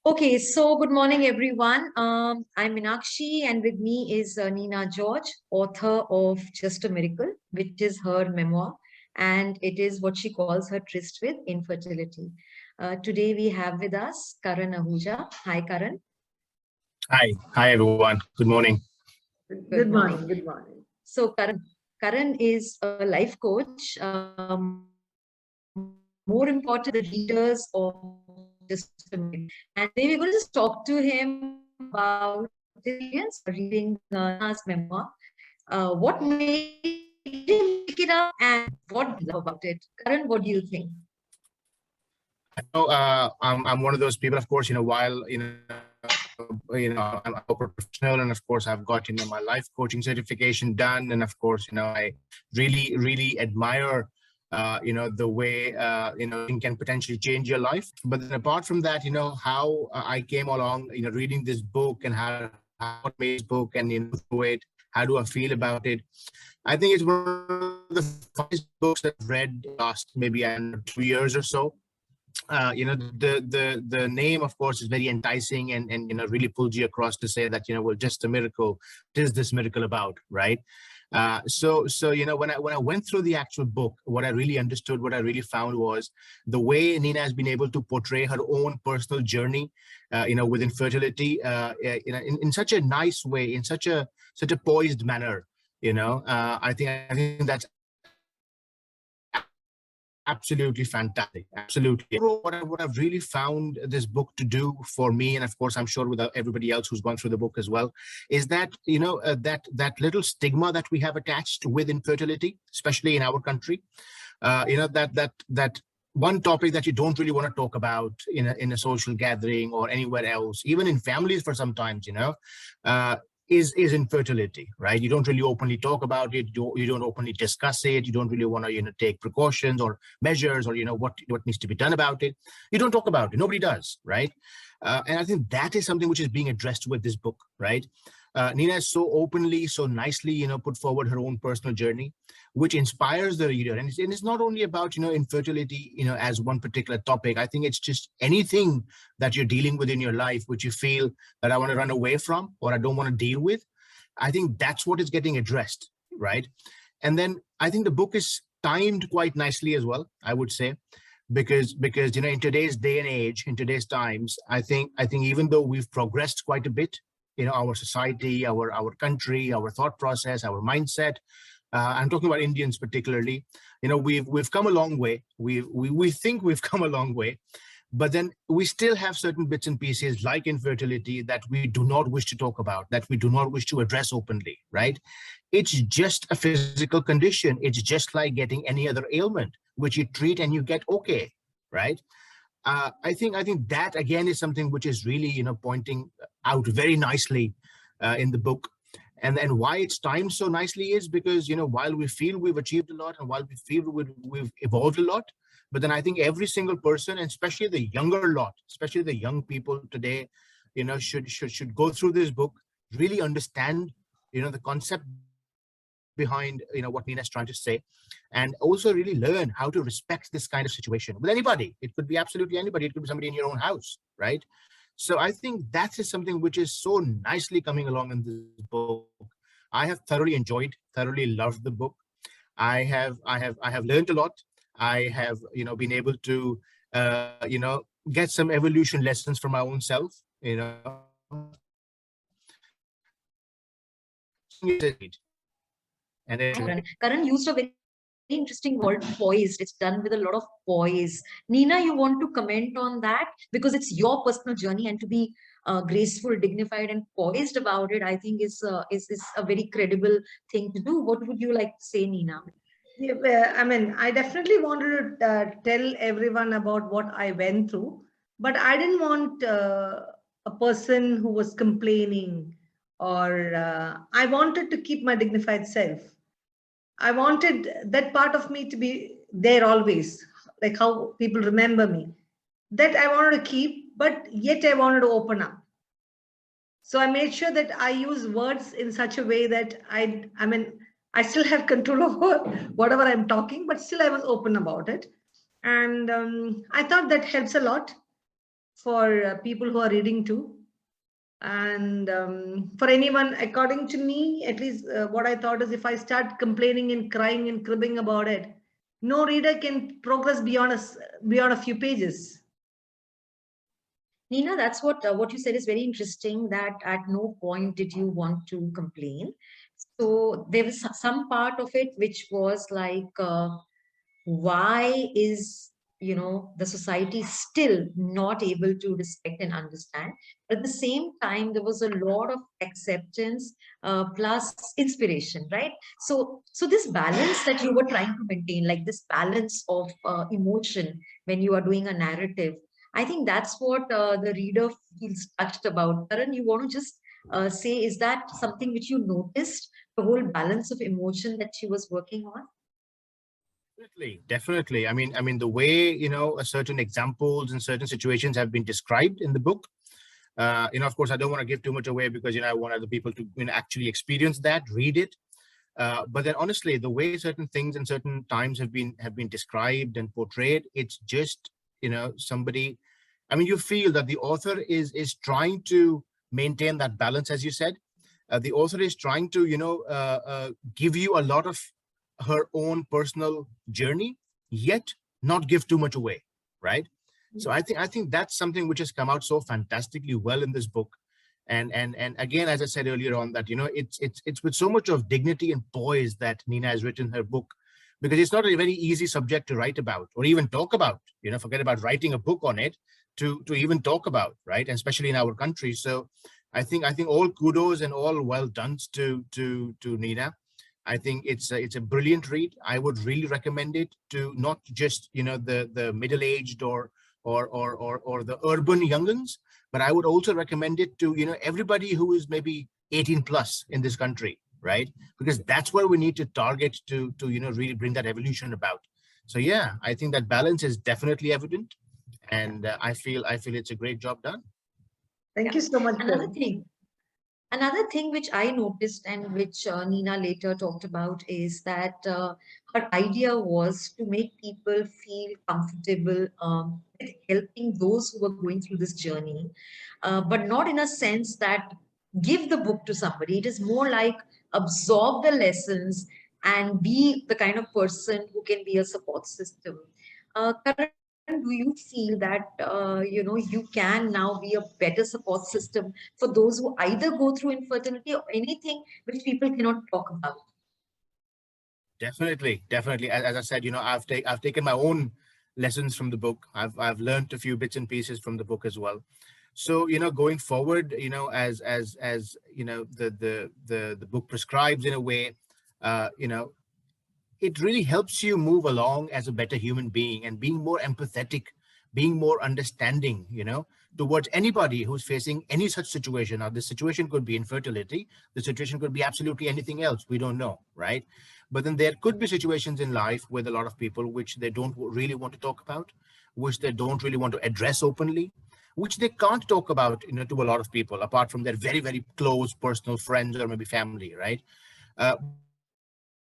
Okay, so good morning, everyone. I'm Meenakshi, and with me is Nina George, author of Just a Miracle, which is her memoir, and it is what she calls her tryst with infertility. Today, we have with us Karan Ahuja. Hi, Karan. Hi everyone. Good morning. Good morning. Good morning. So, Karan is a life coach. More important, the readers of Just a Minute. And today we're going to just talk to him about his experience reading Nina's memoir. What made him pick it up and what do you love about it? Karan, what do you think? I'm one of those people, of course, while, I'm a professional, and of course I've got, my life coaching certification done. And of course, I really admire, the way, it can potentially change your life. But then apart from that, how I came along, reading this book and how it made this book and, through it, how do I feel about it? I think it's one of the finest books that I've read last maybe 2 years or so. The name, of course, is very enticing and really pulls you across to say that, well, just a miracle. What is this miracle about, right? So when I went through the actual book, what I really understood, what I really found was the way Nina has been able to portray her own personal journey, with infertility, in such a nice way, in such a poised manner. I think that's absolutely fantastic. Absolutely. What I've really found this book to do for me, and of course, I'm sure with everybody else who's gone through the book as well, is that, that little stigma that we have attached with infertility, especially in our country, that one topic that you don't really want to talk about in a social gathering or anywhere else, even in families for sometimes, is infertility, right? You don't really openly talk about it. You don't openly discuss it. You don't really want to, take precautions or measures or, what needs to be done about it. You don't talk about it. Nobody does, right? And I think that is something which is being addressed with this book, right? Nina is so openly, so nicely, put forward her own personal journey, which inspires the reader. And it's not only about, infertility, as one particular topic. I think it's just anything that you're dealing with in your life, which you feel that I want to run away from or I don't want to deal with. I think that's what is getting addressed, right? And then I think the book is timed quite nicely as well, I would say, because in today's day and age, in today's times, I think even though we've progressed quite a bit, our society, our country, our thought process, our mindset. I'm talking about Indians particularly. We've come a long way. We think we've come a long way, but then we still have certain bits and pieces like infertility that we do not wish to talk about, that we do not wish to address openly, right? It's just a physical condition. It's just like getting any other ailment, which you treat and you get okay, right? I think that again is something which is really pointing out very nicely in the book, and then why it's timed so nicely is because while we feel we've achieved a lot and while we feel we've evolved a lot, but then I think every single person, and especially the younger lot, especially the young people today, should go through this book, really understand the concept behind what Nina is trying to say, and also really learn how to respect this kind of situation with anybody. It could be absolutely anybody. It could be somebody in your own house, right? So I think that is something which is so nicely coming along in this book. I have thoroughly loved the book. I have learned a lot. I have been able to get some evolution lessons from my own self. And Karan used a very interesting word, poised. It's done with a lot of poise. Nina, you want to comment on that because it's your personal journey, and to be graceful, dignified, and poised about it, I think is a very credible thing to do. What would you like to say, Nina? Yeah, I mean, I definitely wanted to tell everyone about what I went through, but I didn't want a person who was complaining, or I wanted to keep my dignified self. I wanted that part of me to be there always, like how people remember me. That I wanted to keep, but yet I wanted to open up. So I made sure that I use words in such a way that I still have control over whatever I'm talking, but still I was open about it. And I thought that helps a lot. for people who are reading too. And for anyone, according to me, at least what I thought is if I start complaining and crying and cribbing about it, no reader can progress beyond a few pages. Nina, that's what you said is very interesting. That at no point did you want to complain. So there was some part of it which was like, why is the society still not able to respect and understand? But at the same time, there was a lot of acceptance plus inspiration, right? So this balance that you were trying to maintain, like this balance of emotion when you are doing a narrative, I think that's what the reader feels touched about. Karan, you want to just say, is that something which you noticed, the whole balance of emotion that she was working on? Definitely, definitely. I mean, the way certain examples and certain situations have been described in the book. Of course, I don't want to give too much away because I want other people to actually experience that, read it. But then, honestly, the way certain things and certain times have been described and portrayed, it's just somebody. I mean, you feel that the author is trying to maintain that balance, as you said. The author is trying to give you a lot of her own personal journey, yet not give too much away, right? So I think that's something which has come out so fantastically well in this book. And again, as I said earlier on, that it's with so much of dignity and poise that Nina has written her book, because it's not a very easy subject to write about or even talk about. Forget about writing a book on it, to even talk about, right? And especially in our country. So I think all kudos and all well done to Nina. I think it's a brilliant read. I would really recommend it to not just the middle aged or the urban younguns, but I would also recommend it to everybody who is maybe 18 plus in this country, right? Because that's where we need to target to really bring that evolution about. So yeah, I think that balance is definitely evident, and I feel it's a great job done. Thank Yeah. you so much, Another Karan. thing, Another thing which I noticed and which Nina later talked about is that her idea was to make people feel comfortable with helping those who were going through this journey, but not in a sense that give the book to somebody. It is more like absorb the lessons and be the kind of person who can be a support system. Karan, do you feel that you can now be a better support system for those who either go through infertility or anything which people cannot talk about? Definitely, definitely. As I said, I've taken my own lessons from the book. I've learned a few bits and pieces from the book as well. So going forward, as the book prescribes in a way, uh, you know, it really helps you move along as a better human being and being more empathetic, being more understanding, towards anybody who's facing any such situation. Now, this situation could be infertility, the situation could be absolutely anything else. We don't know, right? But then there could be situations in life with a lot of people which they don't really want to talk about, which they don't really want to address openly, which they can't talk about, to a lot of people apart from their very, very close personal friends or maybe family, right?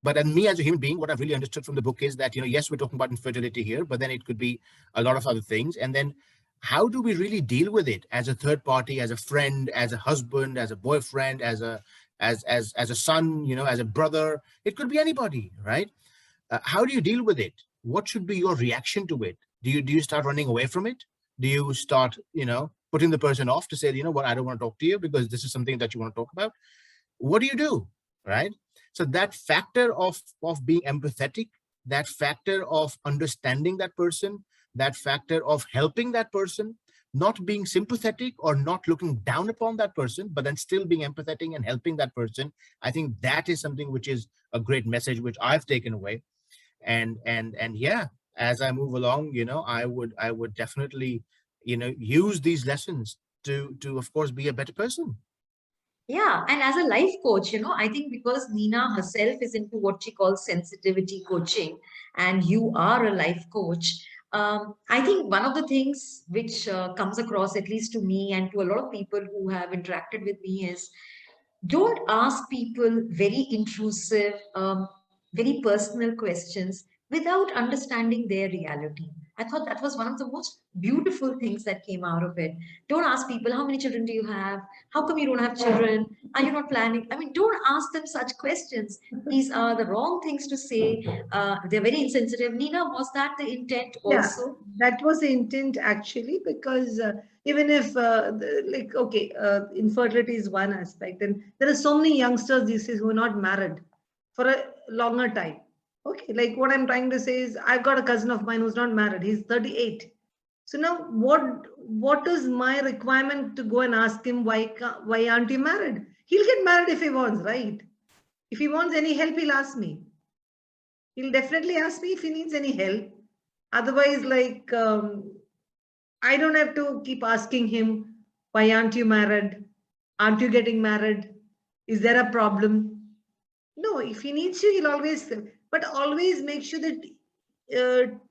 But and me as a human being, what I've really understood from the book is that, yes, we're talking about infertility here, but then it could be a lot of other things. And then how do we really deal with it as a third party, as a friend, as a husband, as a boyfriend, as a son, as a brother? It could be anybody, right? How do you deal with it? What should be your reaction to it? Do you start running away from it? Do you start, putting the person off to say, what, I don't want to talk to you because this is something that you want to talk about? What do you do, right? So that factor of being empathetic, that factor of understanding that person, that factor of helping that person, not being sympathetic or not looking down upon that person, but then still being empathetic and helping that person, I think that is something which is a great message which I've taken away. And yeah, as I move along, I would definitely use these lessons to of course be a better person. Yeah, and as a life coach, I think because Nina herself is into what she calls sensitivity coaching, and you are a life coach, I think one of the things which comes across, at least to me and to a lot of people who have interacted with me, is don't ask people very intrusive, very personal questions without understanding their reality. I thought that was one of the most beautiful things that came out of it. Don't ask people, how many children do you have? How come you don't have children? Are you not planning? I mean, don't ask them such questions. These are the wrong things to say. They're very insensitive. Nina, was that the intent Yeah, also? that was the intent actually, because even if, like, okay, infertility is one aspect, and there are so many youngsters these days who are not married for a longer time. Okay, like what I'm trying to say is, I've got a cousin of mine who's not married. He's 38. So now, what is my requirement to go and ask him why aren't you married? He'll get married if he wants, right? If he wants any help, he'll ask me. He'll definitely ask me if he needs any help. Otherwise, like, I don't have to keep asking him, why aren't you married? Aren't you getting married? Is there a problem? No, if he needs you, he'll always, but always make sure that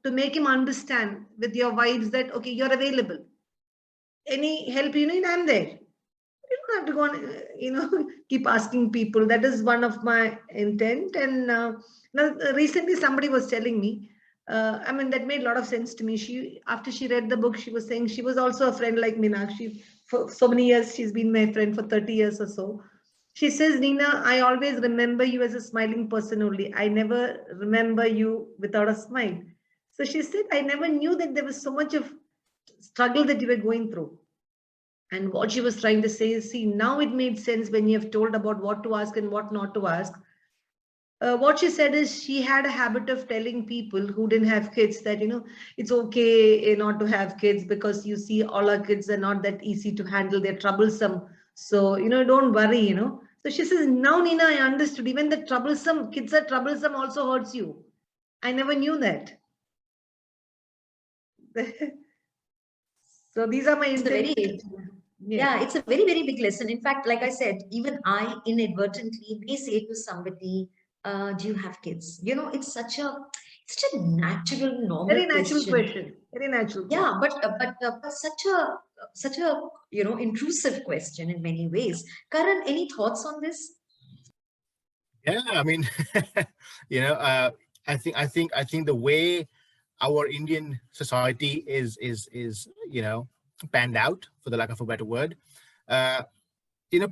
to make him understand with your vibes that, okay, you're available. Any help you need, I'm there. You don't have to go on, keep asking people. That is one of my intent. And now, recently somebody was telling me, I mean, that made a lot of sense to me. She, after she read the book, she was saying she was also a friend like Meenakshi. For so many years, she's been my friend for 30 years or so. She says, Nina, I always remember you as a smiling person only. I never remember you without a smile. So she said, I never knew that there was so much of struggle that you were going through. And what she was trying to say is, see, now it made sense when you have told about what to ask and what not to ask. What she said is, she had a habit of telling people who didn't have kids that, it's okay not to have kids, because you see, all our kids are not that easy to handle. They're troublesome. So, don't worry. So she says, now, Nina, I understood. Even the troublesome kids are troublesome also hurts you. I never knew that. So these are my It's a very intentions. yeah, it's a very, very big lesson. In fact, like I said, even I inadvertently may say to somebody, do you have kids? It's such a natural, normal Very natural question. question. Very natural question. Yeah, but such a intrusive question in many ways. Karan, any thoughts on this? Yeah, I mean, you know, uh, I think the way our Indian society is panned out, for the lack of a better word. Uh,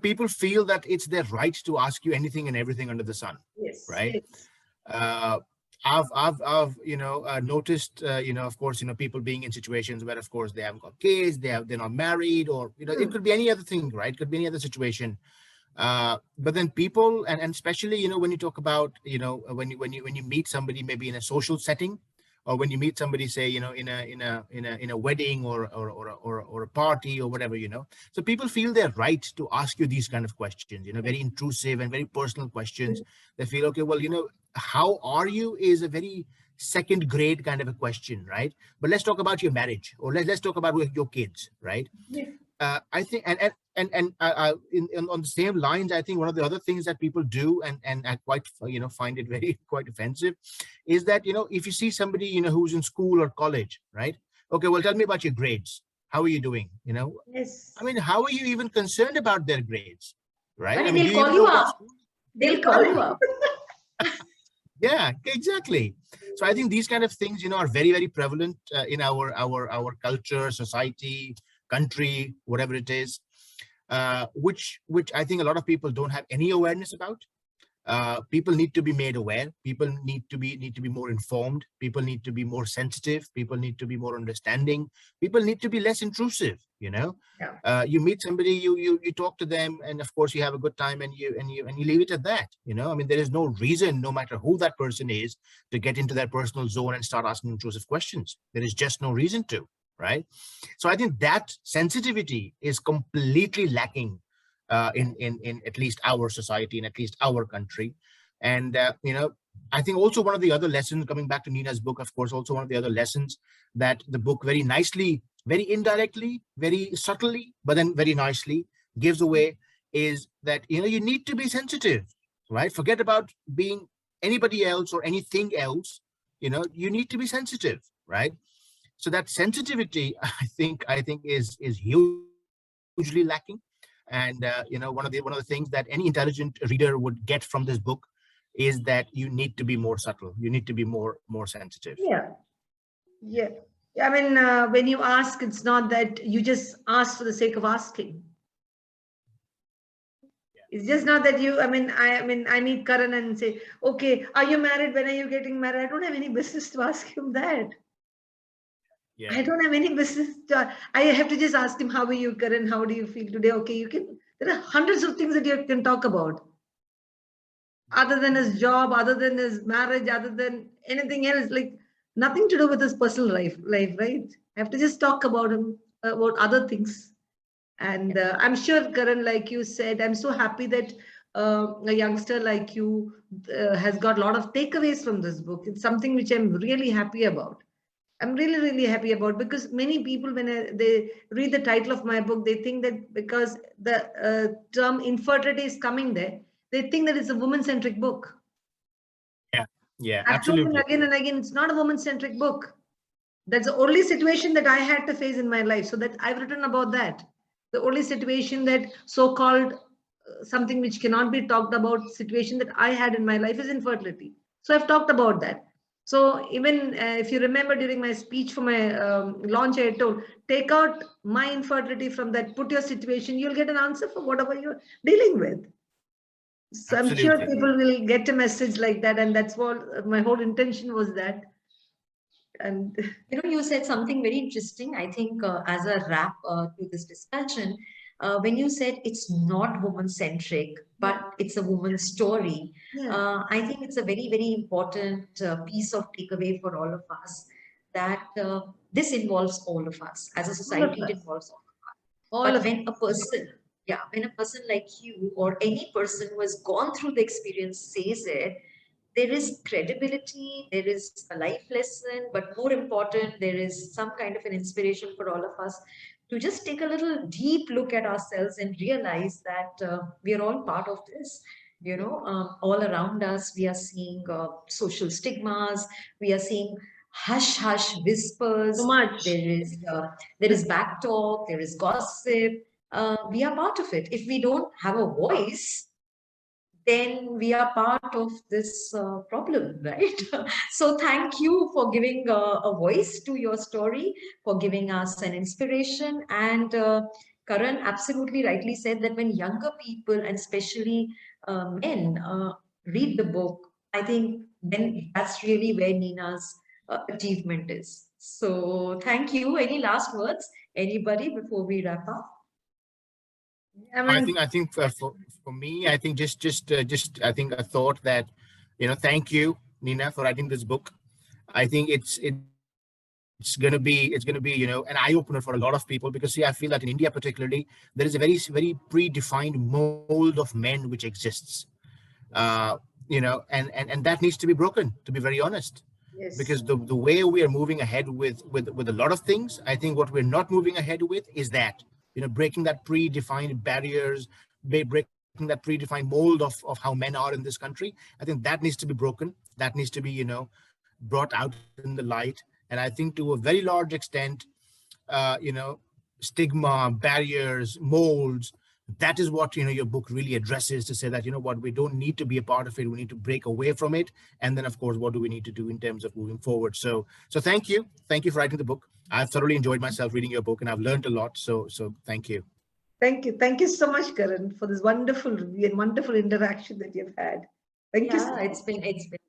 People feel that it's their right to ask you anything and everything under the sun, Yes. right? Uh, I've noticed, of course, people being in situations where, of course, they haven't got kids, they're not married, or it could be any other thing, right? It could be any other situation. But then people, and especially, when you talk about, when you meet somebody maybe in a social setting, or when you meet somebody, say, in a wedding, or a party, or whatever, so people feel they're right to ask you these kind of questions, very intrusive and very personal questions. They feel, okay, well, how are you is a very second grade kind of a question, right? But let's talk about your marriage, or let's talk about your kids, right? Yes. I think, on the same lines, I think one of the other things that people do, and I quite find it very quite offensive, is that if you see somebody who's in school or college, right? Okay, well, tell me about your grades. How are you doing? Yes. I mean, how are you even concerned about their grades, I right? I mean, mean, do they'll you call even you know what up. school? They'll call you up. Yeah, exactly. So I think these kind of things, are very, very prevalent in our culture, society, country, whatever it is, which I think a lot of people don't have any awareness about. People need to be made aware. People need to be more informed. People need to be more sensitive. People need to be more understanding. People need to be less intrusive. Yeah. You meet somebody, you talk to them, and of course you have a good time, and you leave it at that. I mean, there is no reason, no matter who that person is, to get into their personal zone and start asking intrusive questions. There is just no reason to, right? So I think that sensitivity is completely lacking in at least our society, and at least our country. And I think also one of the other lessons, coming back to Nina's book, of course, also one of the other lessons that the book very nicely, very indirectly, very subtly, but then very nicely gives away, is that you need to be sensitive, right? Forget about being anybody else or anything else. You need to be sensitive, right? So that sensitivity, I think is hugely lacking. And one of the things that any intelligent reader would get from this book is that you need to be more subtle. You need to be more sensitive. Yeah. Yeah. I mean, when you ask, it's not that you just ask for the sake of asking. It's just not that you, I meet Karan and say, okay, are you married? When are you getting married? I don't have any business to ask him that. Yeah. I don't have any business to, I have to just ask him, how are you, Karan? How do you feel today? Okay, you can, there are hundreds of things that you can talk about. Other than his job, other than his marriage, other than anything else, like nothing to do with his personal life, right? I have to just talk about him, about other things. And I'm sure, Karan, like you said, I'm so happy that a youngster like you has got a lot of takeaways from this book. It's something which I'm really happy about. I'm really, really happy about, because many people, when they read the title of my book, they think that because the term infertility is coming there, they think that it's a woman-centric book. Yeah. Yeah. I've told them Absolutely. again and again, it's not a woman-centric book. That's the only situation that I had to face in my life. So that I've written about that. The only situation that so-called something which cannot be talked about situation that I had in my life is infertility. So I've talked about that. So even if you remember during my speech for my launch, I told, take out my infertility from that, put your situation, you'll get an answer for whatever you're dealing with. So I'm sure Absolutely. people will get a message like that. And that's what my whole intention was that. And You said something very interesting. I think as a wrap to this discussion, when you said it's not woman centric, but it's a woman's story, yeah, I think it's a very, very important piece of takeaway for all of us that this involves all of us. As a all of society, it us, involves all of us. all But of when a person, yeah, when a person like you or any person who has gone through the experience says it, there is credibility, there is a life lesson, but more important, there is some kind of an inspiration for all of us to just take a little deep look at ourselves and realize that we are all part of this. All around us, we are seeing social stigmas, we are seeing hush hush so whispers. much. There is back talk, there is gossip. We are part of it. If we don't have a voice, then we are part of this problem, right? So thank you for giving a voice to your story, for giving us an inspiration. And Karan absolutely rightly said that when younger people and especially men read the book, I think then that's really where Nina's achievement is. So thank you. Any last words, anybody, before we wrap up? I I mean, think for me, I think just I think a thought that, thank you, Nina, for writing this book. I think it's gonna be an eye opener for a lot of people, because see, I feel that in India particularly, there is a very predefined mold of men which exists. uh, and that needs to be broken, to be very honest, yes, because the way we are moving ahead with a lot of things, I think what we're not moving ahead with is that, breaking that predefined barriers, breaking that predefined mold of how men are in this country. I think that needs to be broken, that needs to be, brought out in the light. And I think to a very large extent, stigma, barriers, molds, that is what, your book really addresses, to say that, what, we don't need to be a part of it, we need to break away from it. And then, of course, what do we need to do in terms of moving forward? So thank you for writing the book. I've thoroughly enjoyed myself reading your book, and I've learned a lot. So thank you. thank you so much, Karan, for this wonderful review and wonderful interaction that you've had. Thank you so Yeah, much. it's been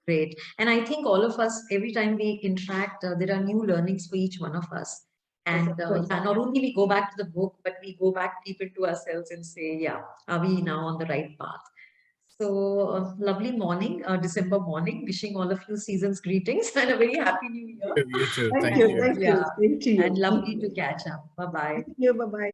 great. And I think all of us, every time we interact, there are new learnings for each one of us. Yes, And of course. yeah, not only we go back to the book, but we go back deep into ourselves and say, yeah, are we now on the right path? So lovely morning, December morning. Wishing all of you season's greetings and a very happy new year. You too. Thank Thank you, And you. thank yeah, you. Same to and you. lovely to catch up. Bye bye. Thank you. Bye bye.